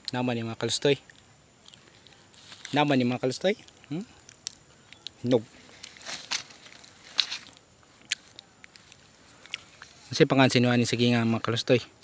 Naman ni mga kalustoy. Naman ni mga kalustoy. Hinog. Kasi pangansin nyo ani sige nga mga kalustoy.